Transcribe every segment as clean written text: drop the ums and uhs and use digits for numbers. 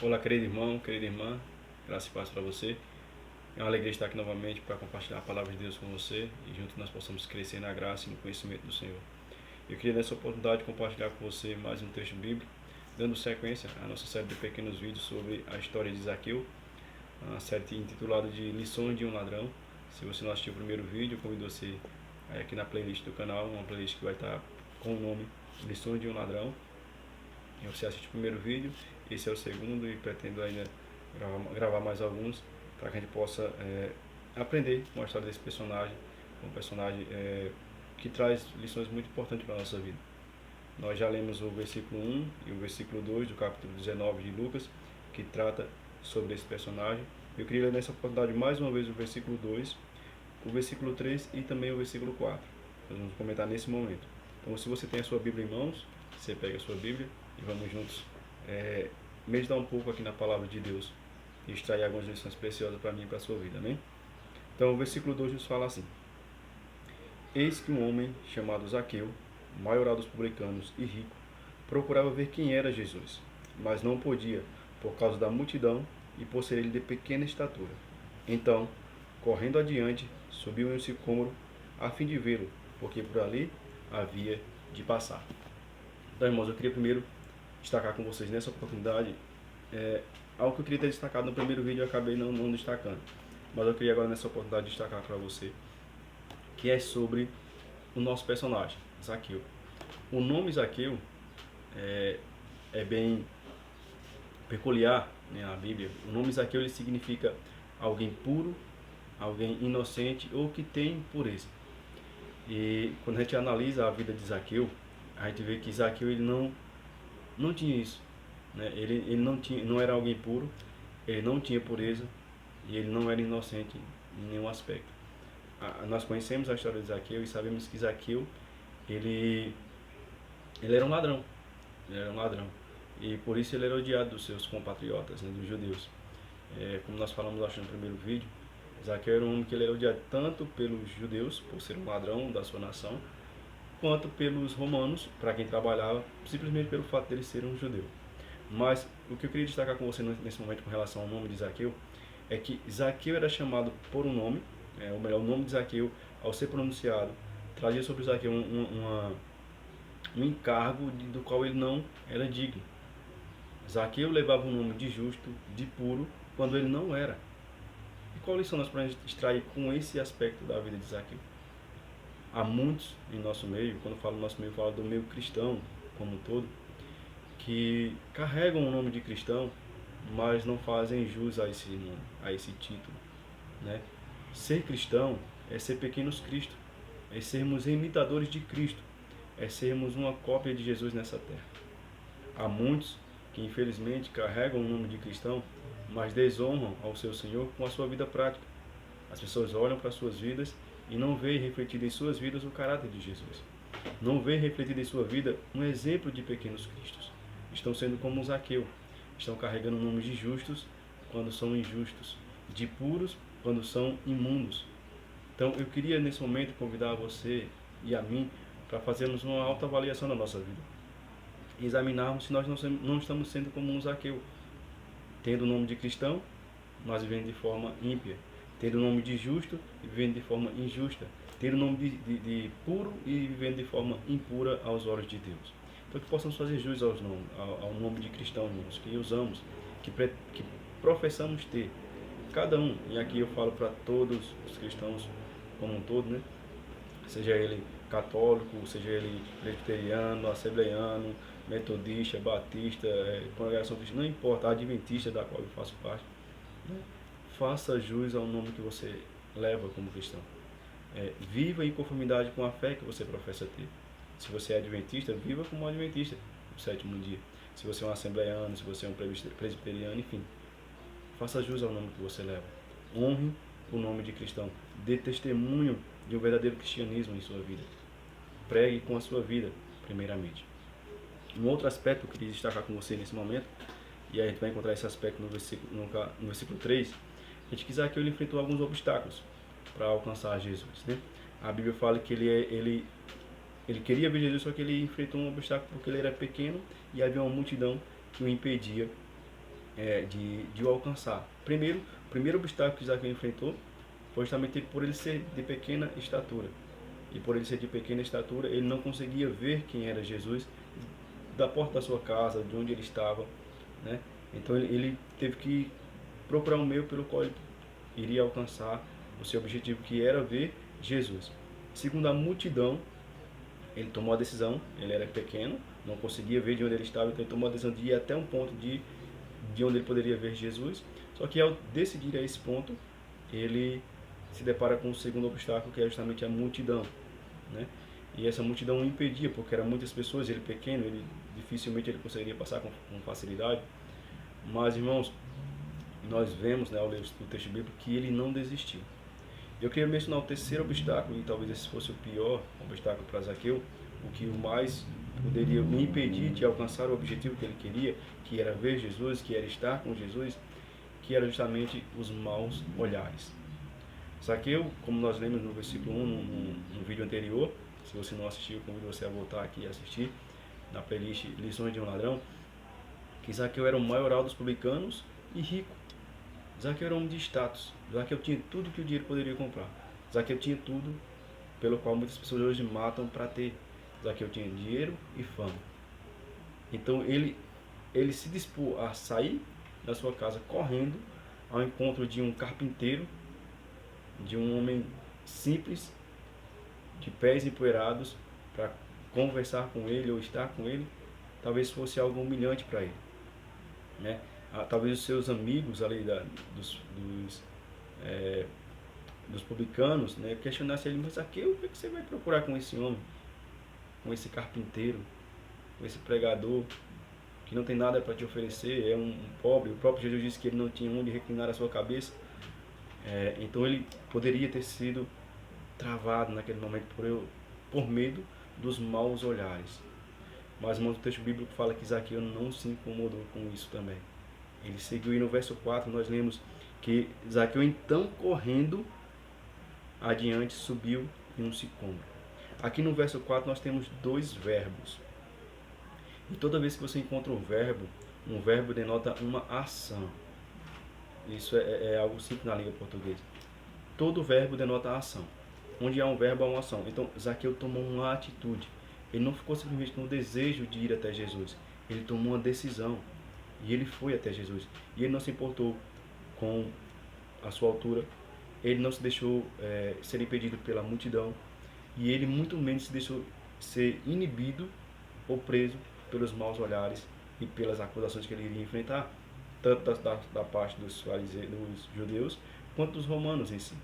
Olá, querido irmão, querida irmã, graça e paz para você. É uma alegria estar aqui novamente para compartilhar a palavra de Deus com você e juntos nós possamos crescer na graça e no conhecimento do Senhor. Eu queria nessa oportunidade compartilhar com você mais um texto bíblico, dando sequência à nossa série de pequenos vídeos sobre a história de Zaqueu, a série intitulada de Lições de um Ladrão. Se você não assistiu o primeiro vídeo, convido você a ir aqui na playlist do canal, uma playlist que vai estar com o nome Lições de um Ladrão. E você assiste o primeiro vídeo, esse é o segundo e pretendo ainda gravar mais alguns para que a gente possa aprender com a história desse personagem, um personagem que traz lições muito importantes para a nossa vida. Nós já lemos o versículo 1 e o versículo 2 do capítulo 19 de Lucas, que trata sobre esse personagem. Eu queria ler nessa oportunidade mais uma vez o versículo 2, o versículo 3 e também o versículo 4. Nós vamos comentar nesse momento. Então, se você tem a sua Bíblia em mãos, você pega a sua Bíblia e vamos juntos meditar um pouco aqui na palavra de Deus e extrair algumas lições preciosas para mim e para a sua vida, amém? Então, o versículo 2 nos fala assim: Eis que um homem chamado Zaqueu, maioral dos publicanos e rico, procurava ver quem era Jesus, mas não podia, por causa da multidão e por ser ele de pequena estatura. Então, correndo adiante, subiu em um sicômoro a fim de vê-lo, porque por ali havia de passar. Então, irmãos, eu queria primeiro destacar com vocês nessa oportunidade algo que eu queria ter destacado no primeiro vídeo e eu acabei não destacando. Mas eu queria agora nessa oportunidade destacar para você, que é sobre o nosso personagem, Zaqueu. O nome Zaqueu é bem peculiar, né, na Bíblia. O nome Zaqueu ele significa alguém puro, alguém inocente ou que tem pureza. E quando a gente analisa a vida de Zaqueu, a gente vê que Zaqueu ele não tinha isso, né? Ele não era alguém puro, ele não tinha pureza e ele não era inocente em nenhum aspecto. Nós conhecemos a história de Zaqueu e sabemos que Zaqueu ele era um ladrão, ele era um ladrão e por isso ele era odiado dos seus compatriotas, né, dos judeus. Como nós falamos acho no primeiro vídeo, Zaqueu era um homem que ele era odiado tanto pelos judeus por ser um ladrão da sua nação, quanto pelos romanos, para quem trabalhava, simplesmente pelo fato dele ser um judeu. Mas o que eu queria destacar com você nesse momento com relação ao nome de Zaqueu é que Zaqueu era chamado por um nome, ou melhor, o nome de Zaqueu, ao ser pronunciado, trazia sobre Zaqueu um encargo do qual ele não era digno. Zaqueu levava o nome de justo, de puro, quando ele não era. E qual lição nós podemos extrair com esse aspecto da vida de Zaqueu? Há muitos em nosso meio, quando eu falo nosso meio, eu falo do meio cristão como um todo, que carregam o nome de cristão, mas não fazem jus a esse nome, a esse título, né? Ser cristão é ser pequenos Cristo, é sermos imitadores de Cristo, é sermos uma cópia de Jesus nessa terra. Há muitos que infelizmente carregam o nome de cristão, mas desonram ao seu Senhor com a sua vida prática. As pessoas olham para suas vidas e não veem refletido em suas vidas o caráter de Jesus. Não veem refletido em sua vida um exemplo de pequenos cristos. Estão sendo como Zaqueu. Estão carregando nomes de justos quando são injustos, de puros quando são imundos. Então eu queria nesse momento convidar você e a mim para fazermos uma autoavaliação da nossa vida. Examinarmos se nós não estamos sendo como um Zaqueu, tendo o nome de cristão, mas vivendo de forma ímpia, tendo o nome de justo e vivendo de forma injusta, tendo o nome de puro e vivendo de forma impura aos olhos de Deus. Então que possamos fazer jus ao nome de cristão, irmãos, que usamos, que professamos ter, cada um, e aqui eu falo para todos os cristãos como um todo, né? Seja ele católico, seja ele presbiteriano, assembleiano, metodista, batista, congregação cristã, não importa, adventista da qual eu faço parte, né? Faça jus ao nome que você leva como cristão. Viva em conformidade com a fé que você professa ter. Se você é adventista, viva como um adventista no sétimo dia. Se você é um assembleiano, se você é um presbiteriano, enfim, faça jus ao nome que você leva. Honre o nome de cristão. Dê testemunho de um verdadeiro cristianismo em sua vida. Pregue com a sua vida, primeiramente. Um outro aspecto que eu queria destacar com você nesse momento, e a gente vai encontrar esse aspecto no versículo 3, é de que Zaqueu enfrentou alguns obstáculos para alcançar Jesus, né? A Bíblia fala que ele queria ver Jesus, só que ele enfrentou um obstáculo porque ele era pequeno e havia uma multidão que o impedia de o alcançar. O primeiro obstáculo que Zaqueu enfrentou foi justamente por ele ser de pequena estatura. E por ele ser de pequena estatura, ele não conseguia ver quem era Jesus da porta da sua casa, de onde ele estava, né? Então ele teve que procurar um meio pelo qual ele iria alcançar o seu objetivo, que era ver Jesus. Segundo a multidão, ele tomou a decisão, ele era pequeno, não conseguia ver de onde ele estava, então ele tomou a decisão de ir até um ponto de onde ele poderia ver Jesus. Só que ao decidir a esse ponto, ele se depara com o segundo obstáculo, que é justamente a multidão, né? E essa multidão o impedia, porque eram muitas pessoas, ele pequeno, ele dificilmente ele conseguiria passar com facilidade. Mas, irmãos, nós vemos, né, ao ler o texto bíblico, que ele não desistiu. Eu queria mencionar o terceiro obstáculo, e talvez esse fosse o pior obstáculo para Zaqueu, o que o mais poderia o impedir de alcançar o objetivo que ele queria, que era ver Jesus, que era estar com Jesus, que era justamente os maus olhares. Zaqueu, como nós lemos no versículo 1, no vídeo anterior, se você não assistiu, convido você a voltar aqui e assistir, na playlist Lições de um Ladrão, que Zaqueu era o maioral dos publicanos e rico. Zaqueu era um homem de status. Zaqueu tinha tudo que o dinheiro poderia comprar. Zaqueu tinha tudo pelo qual muitas pessoas hoje matam para ter. Zaqueu tinha dinheiro e fama. Então ele se dispôs a sair da sua casa correndo ao encontro de um carpinteiro, de um homem simples, de pés empoeirados, para conversar com ele ou estar com ele. Talvez fosse algo humilhante para ele, né? Talvez os seus amigos ali dos publicanos, né, questionassem ele: mas aqui o que você vai procurar com esse homem, com esse carpinteiro, com esse pregador que não tem nada para te oferecer, é um pobre? O próprio Jesus disse que ele não tinha onde reclinar a sua cabeça. Então ele poderia ter sido travado naquele momento por medo dos maus olhares. Mas o texto bíblico fala que Zaqueu não se incomodou com isso também. Ele seguiu, e no verso 4 nós lemos que Zaqueu, então correndo adiante, subiu em um sicômoro. Aqui no verso 4 nós temos dois verbos. E toda vez que você encontra um verbo denota uma ação. Isso é algo simples na língua portuguesa. Todo verbo denota ação. Onde há um verbo, há uma ação. Então Zaqueu tomou uma atitude. Ele não ficou simplesmente no desejo de ir até Jesus. Ele tomou uma decisão. E ele foi até Jesus. E ele não se importou com a sua altura. Ele não se deixou ser impedido pela multidão. E ele muito menos se deixou ser inibido ou preso pelos maus olhares e pelas acusações que ele iria enfrentar, tanto da parte dos fariseus, dos judeus, quanto dos romanos em si.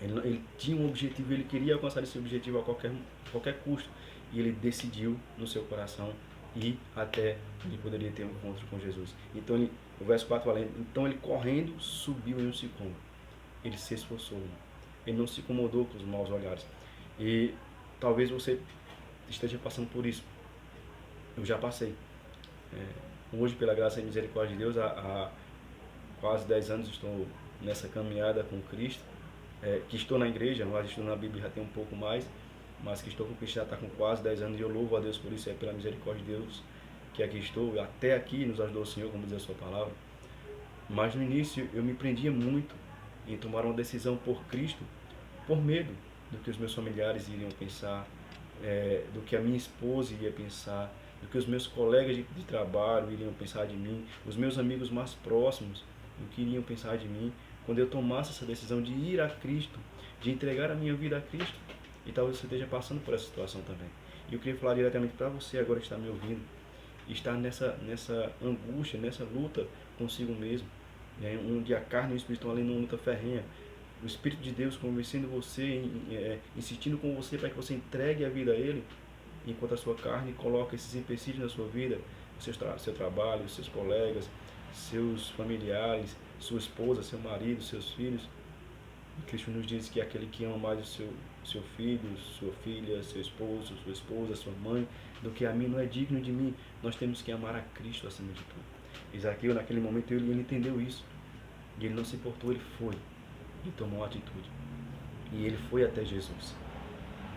Ele tinha um objetivo, ele queria alcançar esse objetivo a qualquer custo. E ele decidiu no seu coração ir até ele poderia ter um encontro com Jesus. Então, o verso 4 fala: então ele correndo subiu em um sicômoro. Ele se esforçou. Ele não se incomodou com os maus olhares. E talvez você esteja passando por isso. Eu já passei. Hoje, pela graça e misericórdia de Deus, há quase 10 anos estou nessa caminhada com Cristo. Que estou na igreja, mas estou na Bíblia já tem um pouco mais, mas que estou com Cristo já está com quase 10 anos, e eu louvo a Deus por isso. É pela misericórdia de Deus que aqui estou. Até aqui nos ajudou o Senhor, como diz a sua palavra. Mas no início eu me prendia muito em tomar uma decisão por Cristo, por medo do que os meus familiares iriam pensar, do que a minha esposa iria pensar, do que os meus colegas de trabalho iriam pensar de mim, os meus amigos mais próximos, do que iriam pensar de mim, quando eu tomasse essa decisão de ir a Cristo, de entregar a minha vida a Cristo. E talvez você esteja passando por essa situação também. E eu queria falar diretamente para você agora que está me ouvindo, estar nessa angústia, nessa luta consigo mesmo, onde a carne e o Espírito estão ali numa luta ferrenha. O Espírito de Deus convencendo você, insistindo com você para que você entregue a vida a Ele, enquanto a sua carne coloca esses empecilhos na sua vida, seu trabalho, seus colegas, seus familiares, sua esposa, seu marido, seus filhos. E Cristo nos diz que aquele que ama mais o seu filho, sua filha, seu esposo, sua esposa, sua mãe, do que a mim, não é digno de mim. Nós temos que amar a Cristo acima de tudo. E Zaqueu, naquele momento, ele entendeu isso. E ele não se importou, ele foi. E tomou uma atitude. E ele foi até Jesus.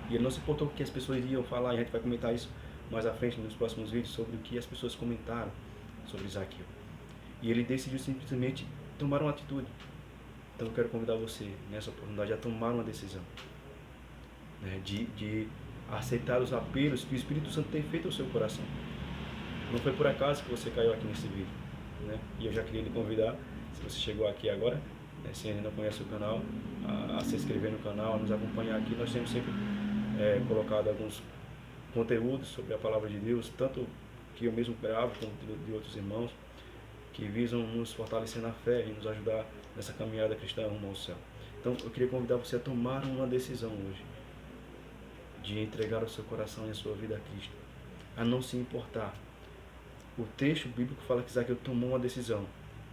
E ele não se importou com o que as pessoas iriam falar. E a gente vai comentar isso mais à frente, nos próximos vídeos, sobre o que as pessoas comentaram sobre Zaqueu. e ele decidiu simplesmente tomar uma atitude. Então eu quero convidar você, nessa oportunidade, a tomar uma decisão, né, de aceitar os apelos que o Espírito Santo tem feito ao seu coração. Não foi por acaso que você caiu aqui nesse vídeo, né? E eu já queria lhe convidar, se você chegou aqui agora, né, se ainda não conhece o canal, a se inscrever no canal, a nos acompanhar aqui. Nós temos sempre colocado alguns conteúdos sobre a Palavra de Deus, tanto que eu mesmo gravo, como de outros irmãos, que visam nos fortalecer na fé e nos ajudar nessa caminhada cristã rumo ao céu. Então eu queria convidar você a tomar uma decisão hoje, de entregar o seu coração e a sua vida a Cristo, a não se importar. O texto bíblico fala que Zaqueu tomou uma decisão.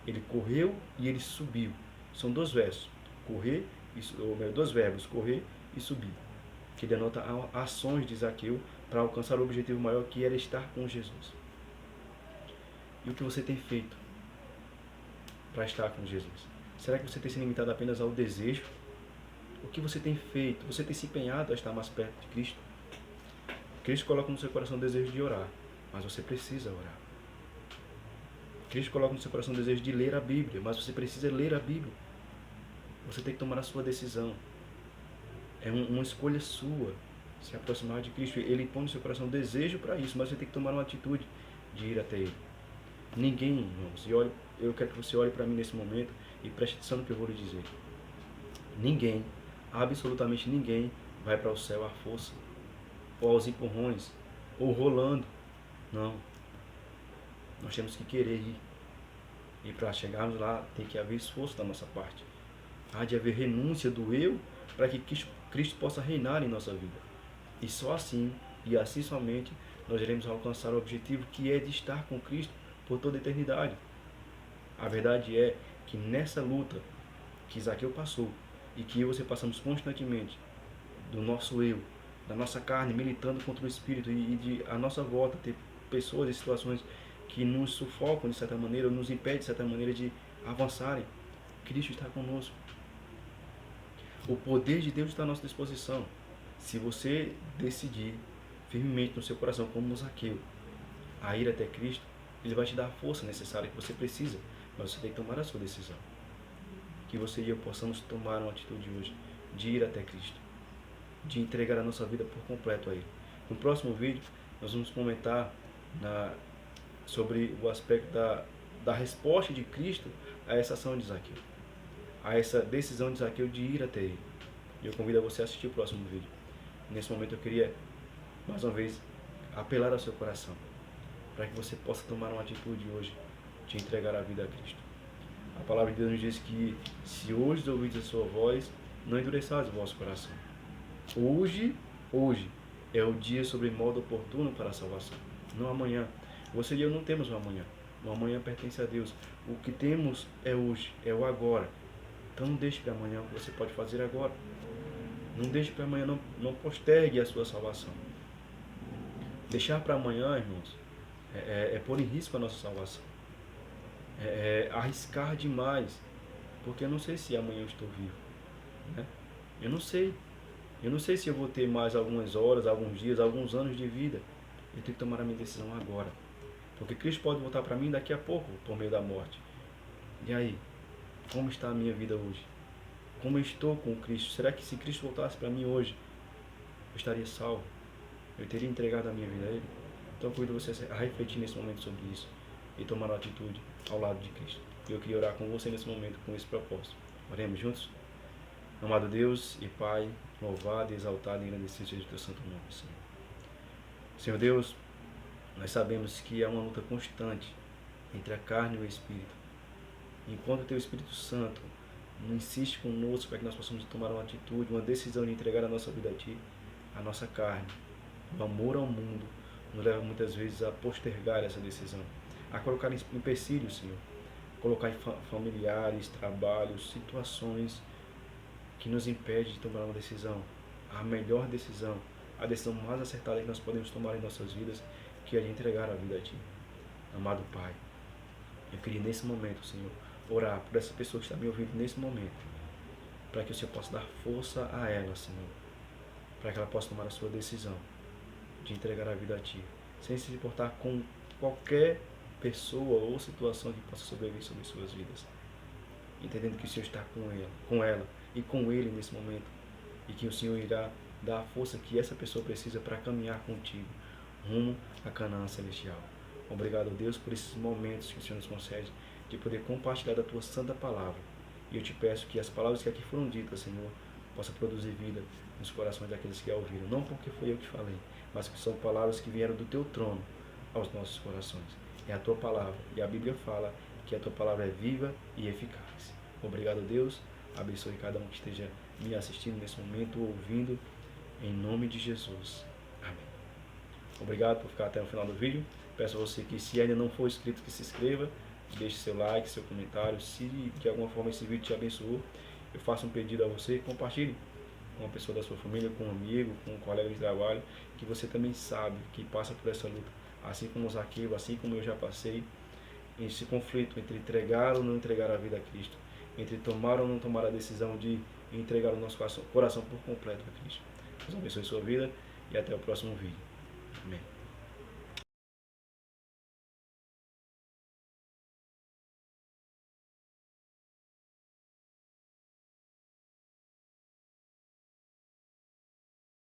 Ele correu e ele subiu. São dois versos, correr, ou melhor, dois verbos, correr e subir, que denota ações de Zaqueu para alcançar o objetivo maior, que era estar com Jesus. E o que você tem feito para estar com Jesus? Será que você tem se limitado apenas ao desejo? O que você tem feito? Você tem se empenhado a estar mais perto de Cristo? Cristo coloca no seu coração o desejo de orar, mas você precisa orar. Cristo coloca no seu coração o desejo de ler a Bíblia, mas você precisa ler a Bíblia. Você tem que tomar a sua decisão. É uma escolha sua se aproximar de Cristo. Ele põe no seu coração o desejo para isso, mas você tem que tomar uma atitude de ir até Ele. Ninguém, irmãos, eu quero que você olhe para mim nesse momento e preste atenção no que eu vou lhe dizer. Ninguém, absolutamente ninguém, vai para o céu à força, ou aos empurrões, ou rolando. Não. Nós temos que querer ir. E para chegarmos lá, tem que haver esforço da nossa parte. Há de haver renúncia do eu para que Cristo possa reinar em nossa vida. E só assim, e assim somente, nós iremos alcançar o objetivo, que é de estar com Cristo por toda a eternidade. A verdade é que nessa luta que Zaqueu passou, e que eu e você passamos constantemente, do nosso eu, da nossa carne, militando contra o Espírito, e de a nossa volta ter pessoas e situações que nos sufocam de certa maneira, ou nos impedem de certa maneira de avançarem, Cristo está conosco. O poder de Deus está à nossa disposição. Se você decidir firmemente no seu coração, como Zaqueu, a ir até Cristo, Ele vai te dar a força necessária que você precisa, mas você tem que tomar a sua decisão. Que você e eu possamos tomar uma atitude hoje de ir até Cristo, de entregar a nossa vida por completo a Ele. No próximo vídeo, nós vamos comentar sobre o aspecto da resposta de Cristo a essa ação de Zaqueu, a essa decisão de Zaqueu de ir até Ele. E eu convido a você a assistir o próximo vídeo. Nesse momento eu queria, mais uma vez, apelar ao seu coração, para que você possa tomar uma atitude hoje de entregar a vida a Cristo. A palavra de Deus nos diz que se hoje ouvides a sua voz, não endureçais o vosso coração. Hoje é o dia sobre modo oportuno para a salvação, não amanhã. Você e eu não temos um amanhã. O amanhã pertence a Deus. O que temos é hoje, é o agora. Então não deixe para amanhã o que você pode fazer agora. Não deixe para amanhã, não postergue a sua salvação. Deixar para amanhã, irmãos, é pôr em risco a nossa salvação. É arriscar demais, porque eu não sei se amanhã eu estou vivo, né? Eu não sei se eu vou ter mais algumas horas, alguns dias, alguns anos de vida. Eu tenho que tomar a minha decisão agora, porque Cristo pode voltar para mim daqui a pouco, por meio da morte. E aí, como está a minha vida hoje? Como eu estou com Cristo? Será que se Cristo voltasse para mim hoje, eu estaria salvo? Eu teria entregado a minha vida a Ele? Então eu convido você a refletir nesse momento sobre isso e tomar uma atitude ao lado de Cristo. Eu queria orar com você nesse momento, com esse propósito. Oremos juntos? Amado Deus e Pai, louvado e exaltado e engrandecido seja o teu santo nome, Senhor. Senhor Deus, nós sabemos que há uma luta constante entre a carne e o Espírito. Enquanto o teu Espírito Santo não insiste conosco para que nós possamos tomar uma atitude, uma decisão de entregar a nossa vida a Ti, a nossa carne, o amor ao mundo, nos leva muitas vezes a postergar essa decisão, a colocar empecilhos, Senhor, colocar em familiares, trabalhos, situações que nos impedem de tomar uma decisão, a melhor decisão, a decisão mais acertada que nós podemos tomar em nossas vidas, que é de entregar a vida a Ti. Amado Pai, eu queria nesse momento, Senhor, orar por essa pessoa que está me ouvindo nesse momento, para que o Senhor possa dar força a ela, Senhor, para que ela possa tomar a sua decisão de entregar a vida a Ti, sem se importar com qualquer pessoa ou situação que possa sobreviver sobre suas vidas. Entendendo que o Senhor está com ela e com ele nesse momento. E que o Senhor irá dar a força que essa pessoa precisa para caminhar contigo rumo à Canaã celestial. Obrigado, Deus, por esses momentos que o Senhor nos concede de poder compartilhar da tua santa palavra. E eu te peço que as palavras que aqui foram ditas, Senhor, possam produzir vida nos corações daqueles que a ouviram. Não porque foi eu que falei, mas que são palavras que vieram do teu trono aos nossos corações. É a tua palavra. E a Bíblia fala que a tua palavra é viva e eficaz. Obrigado, Deus. Abençoe cada um que esteja me assistindo nesse momento, ouvindo, em nome de Jesus. Amém. Obrigado por ficar até o final do vídeo. Peço a você que, se ainda não for inscrito, que se inscreva, deixe seu like, seu comentário. Se de alguma forma esse vídeo te abençoou, eu faço um pedido a você, compartilhe com uma pessoa da sua família, com um amigo, com um colega de trabalho, que você também sabe que passa por essa luta, assim como Zaqueu, assim como eu já passei, esse conflito entre entregar ou não entregar a vida a Cristo, entre tomar ou não tomar a decisão de entregar o nosso coração por completo a Cristo. Deus abençoe sua vida e até o próximo vídeo. Amém.